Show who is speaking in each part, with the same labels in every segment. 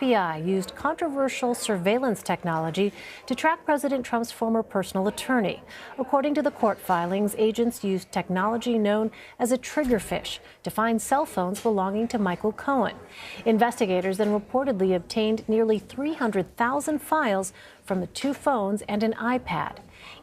Speaker 1: FBI used controversial surveillance technology to track President Trump's former personal attorney. According to the court filings, agents used technology known as a Triggerfish to find cell phones belonging to Michael Cohen. Investigators then reportedly obtained nearly 300,000 files from the two phones and an iPad.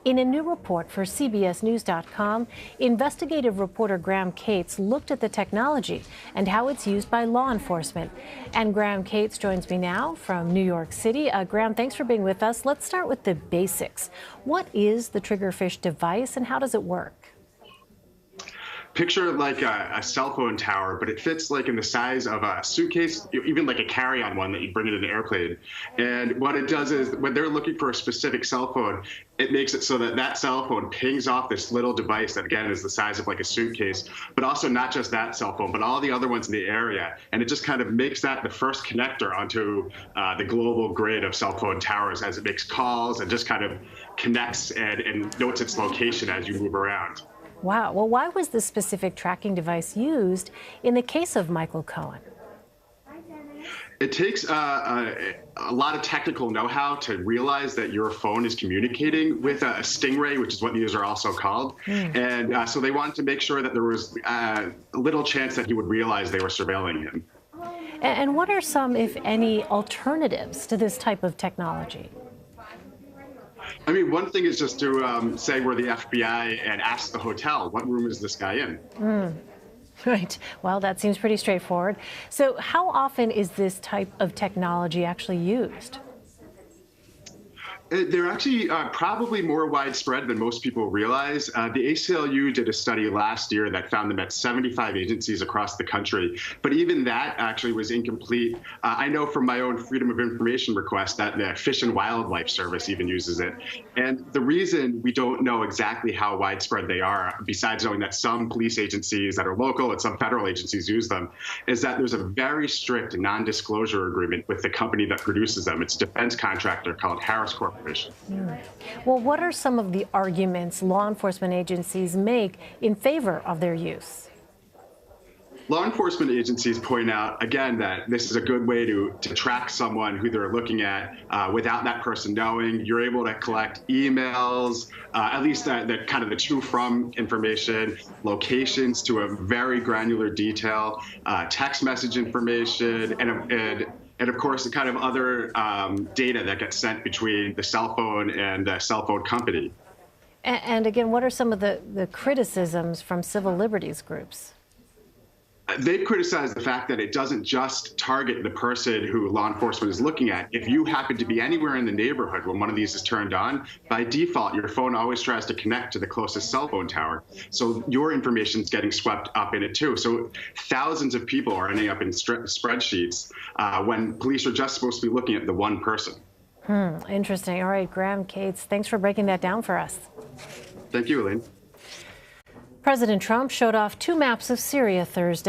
Speaker 1: In a new report for CBSNews.com, investigative reporter Graham Cates looked at the technology and how it's used by law enforcement. And Graham Cates joins me now from New York City. Graham, thanks for being with us. Let's start with the basics. What is the Triggerfish device and how does it work?
Speaker 2: Picture like a cell phone tower, but it fits like in the size of a suitcase, even like a carry-on one that you bring in an airplane. And what it does is when they're looking for a specific cell phone, it makes it so that that cell phone pings off this little device that, again, is the size of like a suitcase, but also not just that cell phone, but all the other ones in the area. And it just kind of makes that the first connector onto the global grid of cell phone towers as it makes calls and just kind of connects and notes its location as you move around.
Speaker 1: Wow. Well, why was this specific tracking device used in the case of Michael Cohen?
Speaker 2: It takes a lot of technical know-how to realize that your phone is communicating with a stingray, which is what these are also called. And so they wanted to make sure that there was little chance that he would realize they were surveilling him.
Speaker 1: And what are some, if any, alternatives to this type of technology?
Speaker 2: I mean, one thing is just to say we're the FBI and ask the hotel, what room is this guy in?
Speaker 1: Right. Well, that seems pretty straightforward. So how often is this type of technology actually used?
Speaker 2: They're actually probably more widespread than most people realize. The ACLU did a study last year that found them at 75 agencies across the country, but even that actually was incomplete. I know from my own Freedom of Information request that the Fish and Wildlife Service even uses it. And the reason we don't know exactly how widespread they are, besides knowing that some police agencies that are local and some federal agencies use them, is that there's a very strict non-disclosure agreement with the company that produces them. It's a defense contractor called Harris Corporation.
Speaker 1: Well, what are some of the arguments law enforcement agencies make in favor of their use?
Speaker 2: Law enforcement agencies point out, again, that this is a good way to track someone who they're looking at without that person knowing. You're able to collect emails, at least the kind of the to-from information, locations to a very granular detail, text message information, and of course, the kind of other data that gets sent between the cell phone and the cell phone company.
Speaker 1: And again, what are some of the criticisms from civil liberties groups?
Speaker 2: They've criticized the fact that it doesn't just target the person who law enforcement is looking at. If you happen to be anywhere in the neighborhood when one of these is turned on, by default, your phone always tries to connect to the closest cell phone tower. So your information is getting swept up in it, too. So thousands of people are ending up in spreadsheets when police are just supposed to be looking at the one person.
Speaker 1: Interesting. All right, Graham Cates, thanks for breaking that down for us.
Speaker 2: Thank you, Elaine.
Speaker 1: President Trump showed off 2 maps of Syria Thursday.